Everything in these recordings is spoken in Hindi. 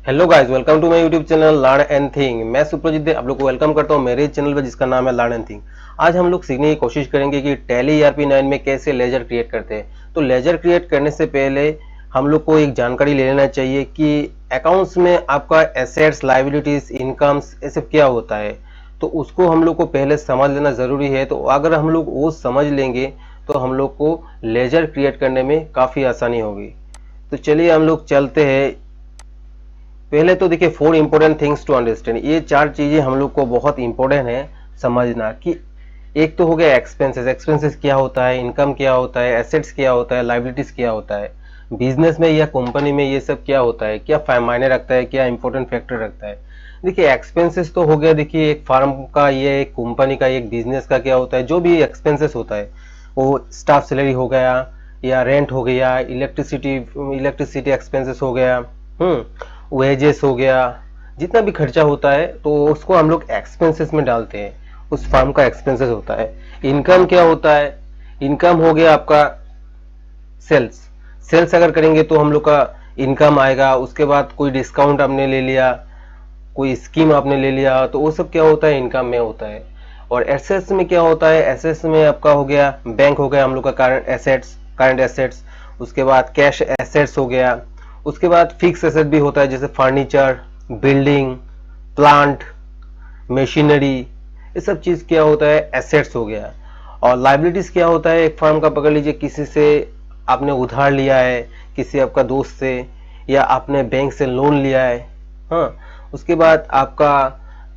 Hello guys, welcome to my YouTube channel Learn and Think. मैं सुप्रजीत आप लोग को वेलकम करता हूं मेरे चैनल पर जिसका नाम है लर्न एंड थिंक। आज हम लोग सीखने की कोशिश करेंगे कि टैली ERP9 में कैसे लेजर क्रिएट करते हैं। तो लेजर क्रिएट करने से पहले हम लोग को एक जानकारी ले लेना चाहिए कि अकाउंट्स में आपका एसेट्स, लायबिलिटीज, इनकम्स ये सब क्या होता है। तो उसको हम लोग को पहले समझ लेना जरूरी है। तो अगर हम लोग वो समझ लेंगे तो हम लोग को लेजर क्रिएट करने में काफ़ी आसानी होगी। तो चलिए हम लोग चलते हैं। पहले तो देखिए 4 इंपॉर्टेंट थिंग्स टू अंडरस्टैंड। ये 4 चीजें हम लोग को बहुत इंपॉर्टेंट है समझना कि एक तो हो गया एक्सपेंसेस। एक्सपेंसेस क्या होता है, इनकम क्या होता है, एसेट्स क्या होता है, लाइबिलिटीज क्या होता है, बिजनेस में या कंपनी में ये सब क्या होता है, क्या मायने रखता है, क्या इंपॉर्टेंट फैक्टर रखता है। देखिए एक्सपेंसेस तो हो गया, देखिए एक फार्म का, ये एक कंपनी का, एक बिजनेस का क्या होता है। जो भी एक्सपेंसेस होता है वो स्टाफ सैलरी हो गया या रेंट हो गया, इलेक्ट्रिसिटी एक्सपेंसेस हो गया, वेजेस हो गया, जितना भी खर्चा होता है तो उसको हम लोग एक्सपेंसेस में डालते हैं। उस फार्म का एक्सपेंसेस होता है। इनकम क्या होता है, इनकम हो गया आपका सेल्स। सेल्स अगर करेंगे तो हम लोग का इनकम आएगा। उसके बाद कोई डिस्काउंट आपने ले लिया, कोई स्कीम आपने ले लिया, तो वो सब क्या होता है, इनकम में होता है। और एसेट्स में क्या होता है, एसेट्स में आपका हो गया बैंक हो गया हम लोग का करंट एसेट्स। उसके बाद कैश एसेट्स हो गया। उसके बाद फिक्स एसेट भी होता है जैसे फर्नीचर, बिल्डिंग, प्लांट, मशीनरी, ये सब चीज क्या होता है, एसेट्स हो गया। और लाइबिलिटीज क्या होता है, एक फर्म का पकड़ लीजिए, किसी से आपने उधार लिया है, किसी आपका दोस्त से, या आपने बैंक से लोन लिया है। हाँ, उसके बाद आपका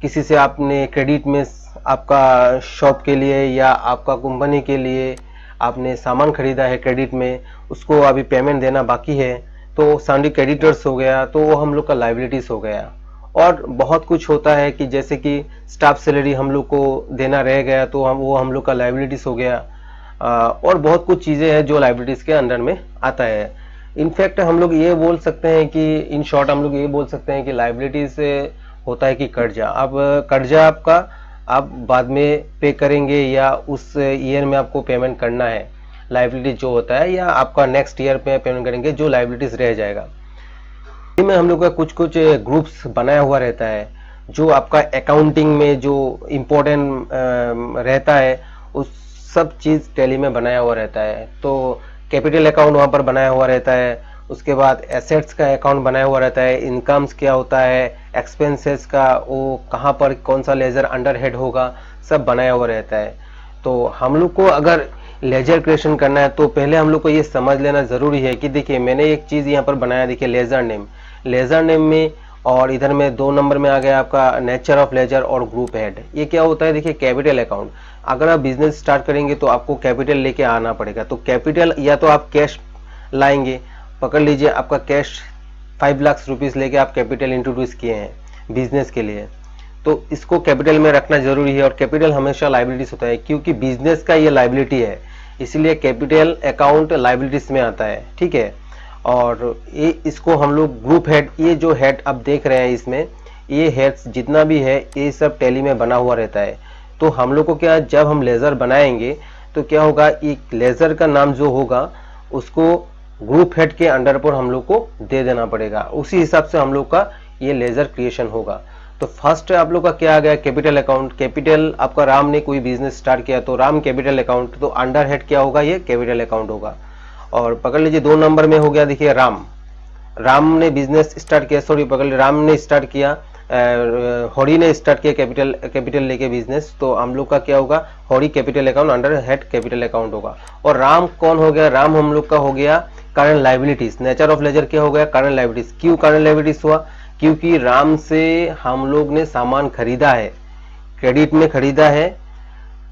किसी से आपने क्रेडिट में आपका शॉप के लिए या आपका कंपनी के लिए आपने सामान खरीदा है क्रेडिट में, उसको अभी पेमेंट देना बाकी है, तो सैंडी क्रेडिटर्स हो गया, तो वो हम लोग का लाइबिलिटीज हो गया। और बहुत कुछ होता है कि जैसे कि स्टाफ सैलरी हम लोग को देना रह गया तो हम लोग का लाइबिलिटीज हो गया। और बहुत कुछ चीजें हैं जो लाइबिलिटीज के अंडर में आता है। इनफैक्ट हम लोग ये बोल सकते हैं कि इन शॉर्ट हम लोग ये बोल सकते हैं कि लाइबिलिटीज से होता है कि कर्जा। अब कर्जा आपका आप बाद में पे करेंगे या उस ईयर में आपको पेमेंट करना है, लाइबिलिटी जो होता है, या आपका नेक्स्ट ईयर पे पेमेंट करेंगे जो लाइबिलिटीज रह जाएगा। में हम लोग का कुछ कुछ ग्रुप्स बनाया हुआ रहता है जो आपका अकाउंटिंग में जो इम्पोर्टेंट रहता है, उस सब चीज टैली में बनाया हुआ रहता है। तो कैपिटल अकाउंट वहां पर बनाया हुआ रहता है। उसके बाद एसेट्स का अकाउंट बनाया हुआ रहता है। इनकम्स क्या होता है, एक्सपेंसेस का वो कहाँ पर कौन सा लेजर अंडर हेड होगा, सब बनाया हुआ रहता है। तो हम लोग को अगर लेजर क्रिएशन करना है तो पहले हम लोग को ये समझ लेना जरूरी है कि देखिए मैंने एक चीज यहाँ पर बनाया, देखिए लेजर नेम। लेजर नेम में और इधर में 2 नंबर में आ गया आपका नेचर ऑफ लेजर और ग्रुप हेड। ये क्या होता है, देखिए कैपिटल अकाउंट। अगर आप बिजनेस स्टार्ट करेंगे तो आपको कैपिटल लेके आना पड़ेगा। तो कैपिटल या तो आप कैश लाएंगे, पकड़ लीजिए आपका कैश 5 लाख रुपीज लेके आप कैपिटल इंट्रोड्यूस किए हैं बिजनेस के लिए, तो इसको कैपिटल में रखना जरूरी है। और कैपिटल हमेशा लाइबिलिटीज होता है क्योंकि बिजनेस का ये लाइबिलिटी है, इसलिए कैपिटल अकाउंट लाइबिलिटीज में आता है। ठीक है। और ये इसको हम लोग ग्रुप हेड, ये जो हेड आप देख रहे हैं इसमें, ये हेड्स जितना भी है ये सब टैली में बना हुआ रहता है। तो हम लोग को क्या, जब हम लेजर बनाएंगे तो क्या होगा, एक लेजर का नाम जो होगा उसको ग्रुप हेड के अंडर पर हम लोग को दे देना पड़ेगा। उसी हिसाब से हम लोग का ये लेजर क्रिएशन होगा। तो फर्स्ट आप लोग का क्या आ गया, कैपिटल अकाउंट। कैपिटल आपका राम ने कोई बिजनेस स्टार्ट किया तो राम कैपिटल अकाउंट, तो अंडर हेड क्या होगा, ये कैपिटल अकाउंट होगा। और पकड़ लीजिए 2 नंबर में हो गया, देखिए राम। राम ने बिजनेस स्टार्ट किया, सॉरी पकड़ लीजिए राम ने स्टार्ट किया, हॉरी ने स्टार्ट किया कैपिटल लेके बिजनेस, तो हम लोग का क्या होगा, Hari capital account under head capital account होगा। और राम कौन हो गया, राम हम लोग का हो गया current liabilities. Nature of ledger क्या हो गया, करंट लाइबिलिटीज। क्यों करंट लाइबिलिटीज हुआ, क्योंकि राम से हम लोग ने सामान खरीदा है, क्रेडिट में खरीदा है,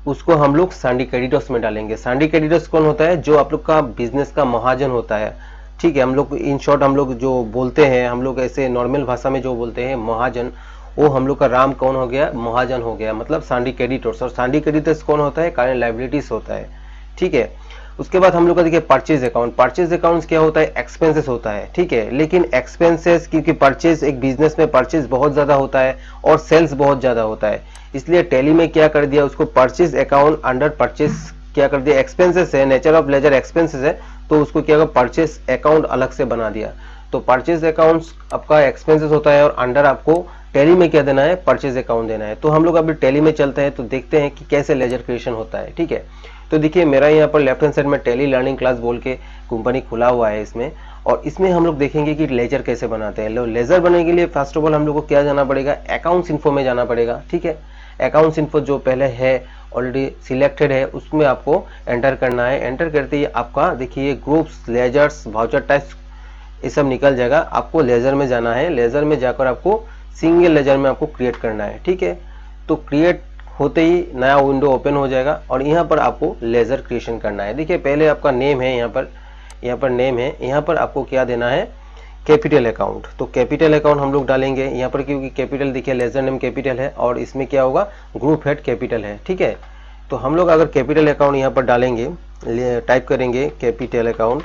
उसको हम लोग सैंडी क्रेडिटर्स में डालेंगे। सैंडी क्रेडिटर्स कौन होता है, जो आप लोग का बिजनेस का महाजन होता है। ठीक है, हम लोग इन शॉर्ट हम लोग जो बोलते हैं, हम लोग ऐसे नॉर्मल भाषा में जो बोलते हैं महाजन, वो हम लोग का राम कौन हो गया, महाजन हो गया, मतलब सैंडी क्रेडिटर्स। और सैंडी क्रेडिटर्स कौन होता है, करंट लायबिलिटीज होता है। ठीक है। उसके बाद हम लोग का देखिए परचेज अकाउंट। परचेज अकाउंट क्या होता है, एक्सपेंसेस होता है। ठीक है, लेकिन एक्सपेंसेस, क्योंकि परचेज एक बिजनेस में परचेज बहुत ज्यादा होता है और सेल्स बहुत ज्यादा होता है, इसलिए टैली में क्या कर दिया, उसको परचेज अकाउंट अंडर परचेज क्या कर दिया, एक्सपेंसेस है, नेचर ऑफ लेजर एक्सपेंसेस है, तो उसको क्या परचेज अकाउंट अलग से बना दिया। तो परचेज अकाउंट्स आपका एक्सपेंसेस होता है और अंडर आपको टैली में क्या देना है, परचेज अकाउंट देना है। तो हम लोग अभी टैली में चलते हैं तो देखते हैं कि कैसे लेजर क्रिएशन होता है। ठीक है, तो देखिए मेरा यहाँ पर लेफ्ट हैंड साइड में टैली लर्निंग क्लास बोल के कंपनी खुला हुआ है इसमें, और इसमें हम लोग देखेंगे कि लेजर कैसे बनाते हैं। लेजर बनाने के लिए फर्स्ट ऑफ ऑल हम लोग को क्या जाना पड़ेगा, अकाउंट्स इन्फो में जाना पड़ेगा। ठीक है, अकाउंट्स इन्फो जो पहले है ऑलरेडी सिलेक्टेड है उसमें आपको एंटर करना है। एंटर करते ही आपका देखिए ग्रुप्स, लेजर्स, वाउचर टाइप्स ये सब निकल जाएगा। आपको लेजर में जाना है, लेजर में जाकर आपको सिंगल लेजर में आपको क्रिएट करना है। ठीक है, तो क्रिएट होते ही नया विंडो ओपन हो जाएगा और यहाँ पर आपको लेजर क्रिएशन करना है। देखिए पहले आपका नेम है, यहाँ पर नेम है, यहाँ पर आपको क्या देना है, कैपिटल अकाउंट। तो कैपिटल अकाउंट हम लोग डालेंगे यहाँ पर, क्योंकि कैपिटल देखिए लेजर नेम कैपिटल है और इसमें क्या होगा, ग्रुप हेड कैपिटल है। ठीक है, तो हम लोग अगर कैपिटल अकाउंट यहाँ पर डालेंगे, टाइप करेंगे कैपिटल अकाउंट,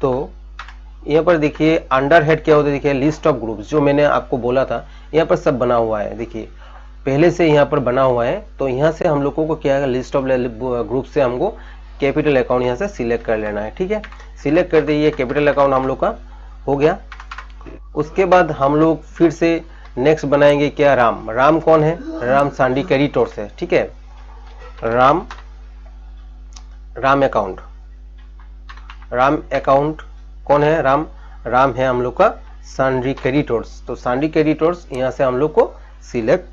तो यहाँ पर देखिए अंडर हेड क्या होता है, देखिए लिस्ट ऑफ ग्रुप्स, जो मैंने आपको बोला था यहाँ पर सब बना हुआ है। देखिए पहले से यहाँ पर बना हुआ है, तो यहाँ से हम लोगों को क्या है, लिस्ट ऑफ ग्रुप से हमको कैपिटल अकाउंट यहाँ से सिलेक्ट कर लेना है। ठीक है, सिलेक्ट कर दिए, कैपिटल अकाउंट हम लोग का हो गया। उसके बाद हम लोग फिर से नेक्स्ट बनाएंगे क्या, राम। राम कौन है, राम सांडी क्रेडिटर्स है। ठीक है, राम अकाउंट, राम अकाउंट कौन है, राम है हम लोग का सांडी क्रेडिटर्स। तो सांडी क्रेडिटर्स यहाँ से हम लोग को सिलेक्ट,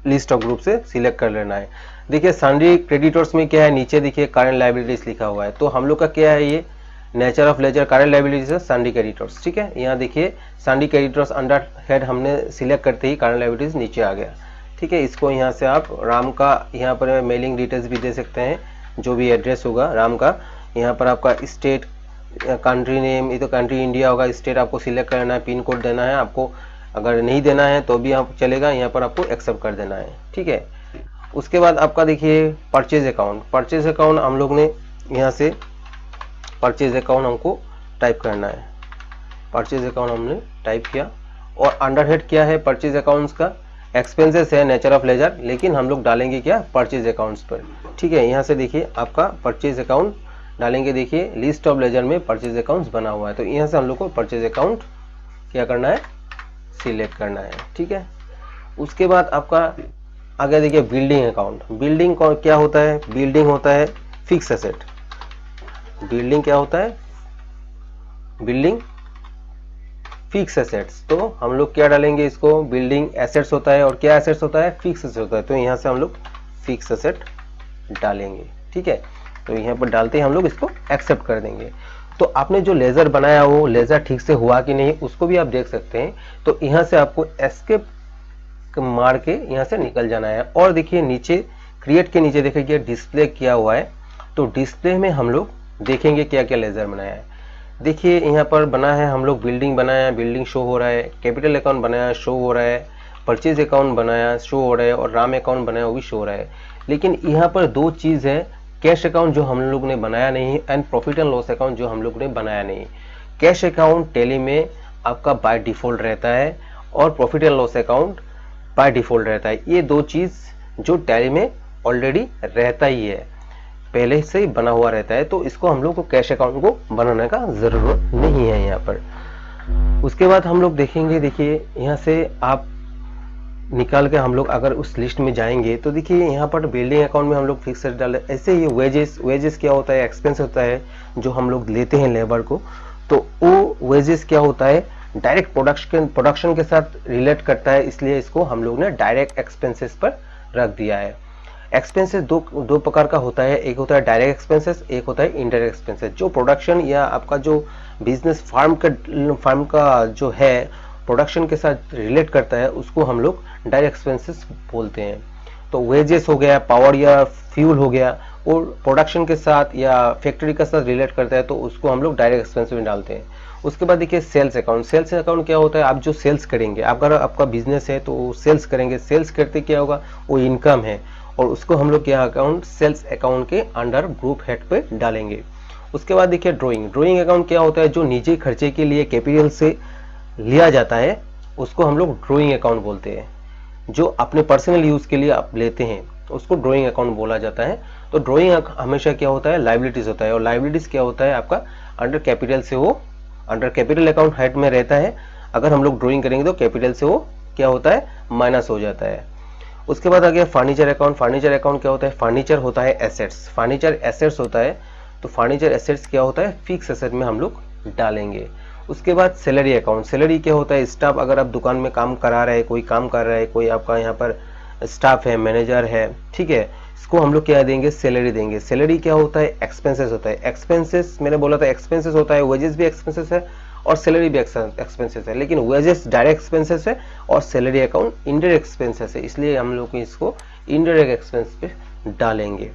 लिस्ट ऑफ ग्रुप से सिलेक्ट कर लेना है। देखिए सांडी क्रेडिटर्स में क्या है, नीचे देखिए करंट लायबिलिटीज लिखा हुआ है, तो हम लोग का क्या है, ये nature of ledger current liabilities है सांडी क्रेडिटर्स। ठीक है, यहाँ देखिए सांडी क्रेडिटर्स अंडर हेड हमने सिलेक्ट करते ही करंट लायबिलिटीज नीचे आ गया। ठीक है, इसको यहाँ से आप राम का यहाँ पर मेलिंग डिटेल्स भी दे सकते हैं, जो भी एड्रेस होगा राम का। यहाँ पर आपका स्टेट, कंट्री नेम, ये तो कंट्री इंडिया होगा, स्टेट आपको सिलेक्ट करना है, पिन कोड देना है आपको, अगर नहीं देना है तो भी आप चलेगा, यहाँ पर आपको एक्सेप्ट कर देना है। ठीक है, उसके बाद आपका देखिए परचेज अकाउंट। परचेज अकाउंट हम लोग ने यहाँ से परचेज अकाउंट हमको टाइप करना है, परचेज अकाउंट हमने टाइप किया। और अंडर हेड क्या है परचेज अकाउंट्स का, एक्सपेंसेस है नेचर ऑफ लेजर, लेकिन हम लोग डालेंगे क्या, परचेज अकाउंट्स पर। ठीक है, यहाँ से देखिए आपका परचेज अकाउंट डालेंगे, देखिए लिस्ट ऑफ लेजर में परचेज अकाउंट्स बना हुआ है, तो यहाँ से हम लोग को परचेज अकाउंट क्या करना है, सिलेक्ट करना है। ठीक है, उसके बाद आपका आगे देखिए बिल्डिंग अकाउंट। बिल्डिंग क्या होता है, बिल्डिंग होता है फिक्स एसेट। बिल्डिंग क्या होता है, बिल्डिंग फिक्स एसेट्स। तो हम लोग क्या डालेंगे इसको, बिल्डिंग एसेट्स होता है, और क्या एसेट्स होता है, फिक्स एसेट होता है, तो यहाँ से हम लोग फिक्स एसेट डालेंगे। ठीक है, तो यहाँ पर डालते ही हम लोग इसको एक्सेप्ट कर देंगे। तो आपने जो लेजर बनाया वो लेजर ठीक से हुआ कि नहीं उसको भी आप देख सकते हैं। तो यहाँ से आपको एस्केप मार के यहाँ से निकल जाना है। और देखिए नीचे क्रिएट के नीचे देखिए डिस्प्ले किया हुआ है, तो डिस्प्ले में हम लोग देखेंगे क्या क्या लेजर बनाया है। देखिए यहाँ पर बना है, हम लोग बिल्डिंग बनाया, बिल्डिंग शो हो रहा है, कैपिटल अकाउंट बनाया शो हो रहा है, परचेज अकाउंट बनाया शो हो रहा है, और राम अकाउंट बनाया वो भी शो हो रहा है। लेकिन यहाँ पर दो चीज़ है, कैश अकाउंट जो हम लोग ने बनाया नहीं and profit and loss account जो हम लोग ने बनाया नहीं। कैश अकाउंट टैली में आपका बाय डिफॉल्ट रहता है और profit and loss account by default रहता है। ये दो चीज़ जो टैली में ऑलरेडी रहता ही है, पहले से ही बना हुआ रहता है, तो इसको हम लोग को कैश अकाउंट को बनाने का ज़रूरत नहीं है यहाँ पर। उसके बाद हम लोग देखेंगे, देखिए यहाँ से आप निकाल के हम लोग अगर उस लिस्ट में जाएंगे तो देखिए यहाँ पर बिल्डिंग अकाउंट में हम लोग फिक्स डाले। ऐसे ही वेजेस क्या होता है, एक्सपेंस होता है जो हम लोग लेते हैं लेबर को, तो वो वेजेस क्या होता है, डायरेक्ट प्रोडक्शन के साथ रिलेट करता है, इसलिए इसको हम लोग ने डायरेक्ट एक्सपेंसेस पर रख दिया है। एक्सपेंसेस दो प्रकार का होता है, एक होता है डायरेक्ट एक्सपेंसेस, एक होता है इनडायरेक्ट एक्सपेंसेस। जो प्रोडक्शन या आपका जो बिजनेस फार्म का जो है प्रोडक्शन के साथ रिलेट करता है उसको हम लोग डायरेक्ट एक्सपेंसेस बोलते हैं। तो वेजेस हो गया, पावर या फ्यूल हो गया, और प्रोडक्शन के साथ या फैक्ट्री के साथ रिलेट करता है तो उसको हम लोग डायरेक्ट एक्सपेंस में डालते हैं। उसके बाद देखिए सेल्स अकाउंट। सेल्स अकाउंट क्या होता है, आप जो सेल्स करेंगे, अगर आपका बिजनेस है तो सेल्स करेंगे, सेल्स करते क्या होगा, वो इनकम है, और उसको हम लोग क्या अकाउंट, सेल्स अकाउंट के अंडर ग्रुप हेड पे डालेंगे। उसके बाद देखिए ड्रॉइंग अकाउंट क्या होता है, जो निजी खर्चे के लिए कैपिटल से लिया जाता है उसको हम लोग ड्रॉइंग अकाउंट बोलते हैं। जो अपने पर्सनल यूज के लिए आप लेते हैं उसको ड्रॉइंग अकाउंट बोला जाता है। तो ड्रॉइंग हमेशा क्या होता है, लायबिलिटीज होता है, और लायबिलिटीज क्या होता है आपका अंडर कैपिटल से वो अंडर कैपिटल अकाउंट हेड में रहता है, अगर हम लोग ड्राइंग करेंगे तो कैपिटल से वो क्या होता है, माइनस हो जाता है। उसके बाद आ गया फर्नीचर अकाउंट। फर्नीचर अकाउंट क्या होता है, फर्नीचर होता है एसेट्स, फर्नीचर एसेट्स होता है, तो फर्नीचर एसेट्स क्या होता है, फिक्स एसेट में हम लोग डालेंगे। उसके बाद सैलरी अकाउंट, सैलरी क्या होता है, स्टाफ, अगर आप दुकान में काम करा रहे हैं, कोई काम कर रहा है, कोई आपका यहाँ पर स्टाफ है, मैनेजर है, ठीक है, इसको हम लोग क्या देंगे, सैलरी देंगे। सैलरी क्या होता है, एक्सपेंसेस होता है। एक्सपेंसेस मैंने बोला था एक्सपेंसेस होता है, वेजेस भी एक्सपेंसेस है और सैलरी भी एक्सपेंसेस है, लेकिन वेजेस डायरेक्ट एक्सपेंसेस है और सैलरी अकाउंट इनडायरेक्ट एक्सपेंसेस है, इसलिए हम लोग इसको इनडायरेक्ट एक्सपेंस पे डालेंगे।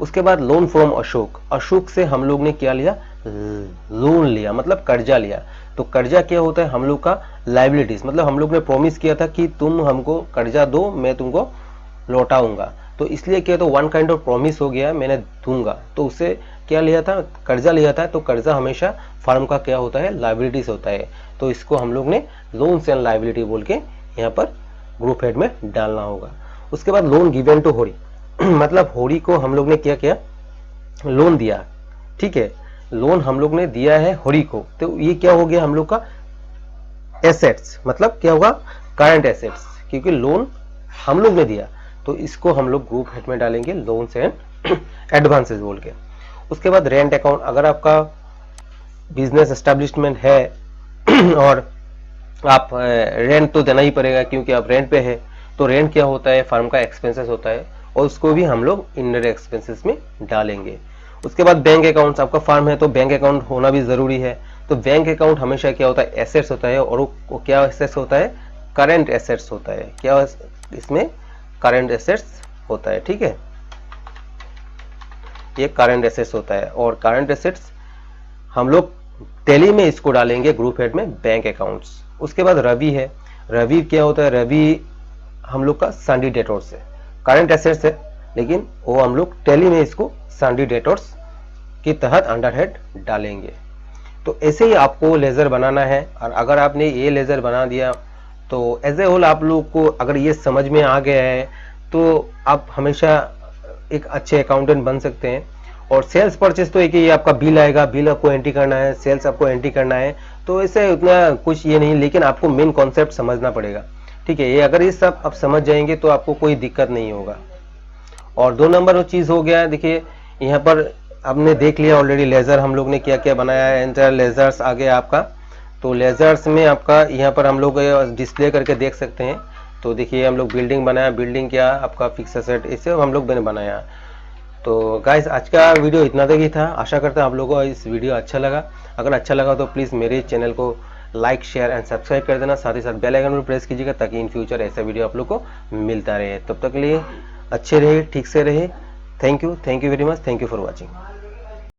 उसके बाद लोन फ्रॉम अशोक, अशोक से हम लोग ने क्या लिया, लोन लिया, मतलब कर्जा लिया। तो कर्जा क्या होता है, हम लोग का लाइबिलिटीज, मतलब हम लोग ने प्रॉमिस किया था कि तुम हमको कर्जा दो, मैं तुमको लौटाऊंगा, तो इसलिए क्या, तो वन काइंड ऑफ प्रॉमिस हो गया, मैंने दूंगा, तो उससे क्या लिया था, कर्जा लिया था। तो कर्जा हमेशा फर्म का क्या होता है, लाइबिलिटीज होता है, तो इसको हम लोग ने लोन्स एंड लाइबिलिटी बोल के यहाँ पर ग्रुप हेड में डालना होगा। उसके बाद लोन गिवन टू होरी मतलब होरी को हम लोग ने क्या किया, लोन दिया, ठीक है, लोन हम लोग ने दिया है होरी को, तो ये क्या हो गया हम लोग का एसेट्स, मतलब क्या होगा, करंट एसेट्स, क्योंकि लोन हम लोग ने दिया, तो इसको हम लोग ग्रुप हेड में डालेंगे लोन्स एंड एडवांसेस बोल के। उसके बाद रेंट अकाउंट, अगर आपका बिजनेस एस्टेब्लिशमेंट है और आप रेंट तो देना ही पड़ेगा क्योंकि आप रेंट पे है, तो रेंट क्या होता है, फर्म का एक्सपेंसेस होता है और उसको भी हम लोग इनडायरेक्ट एक्सपेंसेस में डालेंगे। उसके बाद बैंक अकाउंट्स, आपका फर्म है तो बैंक अकाउंट होना भी जरूरी है, तो बैंक अकाउंट हमेशा क्या होता है, एसेट्स होता है, और वो क्या एसेट्स होता है, करंट एसेट्स होता है, क्या इसमें करंट एसेट्स होता है, ठीक है, ये करंट एसेट्स होता है। और करंट एसेट्स हम लोग टैली में इसको डालेंगे ग्रुप हेड में बैंक अकाउंट्स। उसके बाद रवि है, रवि क्या होता है, रवि हम लोग का सन्डी डेटर्स है, करंट एसेट्स है, लेकिन वो हम लोग टैली में इसको सन्डी डेटर्स के तहत अंडर हेड डालेंगे। तो ऐसे ही आपको लेजर बनाना है, और अगर आपने ये लेजर बना दिया तो एज ए होल आप लोग को अगर ये समझ में आ गया है तो आप हमेशा एक अच्छे अकाउंटेंट बन सकते हैं। और सेल्स परचेस तो एक ही, आपका बिल आएगा, बिल आपको एंट्री करना है, सेल्स आपको एंट्री करना है, तो ऐसे उतना कुछ ये नहीं, लेकिन आपको मेन कॉन्सेप्ट समझना पड़ेगा, ठीक है, ये अगर ये सब आप समझ जाएंगे तो आपको कोई दिक्कत नहीं होगा। और 2 नंबर चीज हो गया, देखिए यहाँ पर आपने देख लिया ऑलरेडी लेजर हम लोग ने क्या क्या बनाया है, एंटायर लेजर्स आ गया आपका। तो लेजर्स में आपका यहाँ पर हम लोग डिस्प्ले करके देख सकते हैं, तो देखिए हम लोग बिल्डिंग बनाया, बिल्डिंग क्या आपका फिक्स एसेट, इसे हम लोग ने बनाया। तो गाइस आज का वीडियो इतना तक ही था, आशा करता हूँ आप लोगों को इस वीडियो अच्छा लगा। अगर अच्छा लगा तो प्लीज़ मेरे चैनल को लाइक शेयर एंड सब्सक्राइब कर देना, साथ ही साथ बेल आइकन पर प्रेस कीजिएगा ताकि इन फ्यूचर ऐसा वीडियो आप लोग को मिलता रहे। तब तक के लिए अच्छे रहे, ठीक से रहे। Thank you very much, thank you for watching.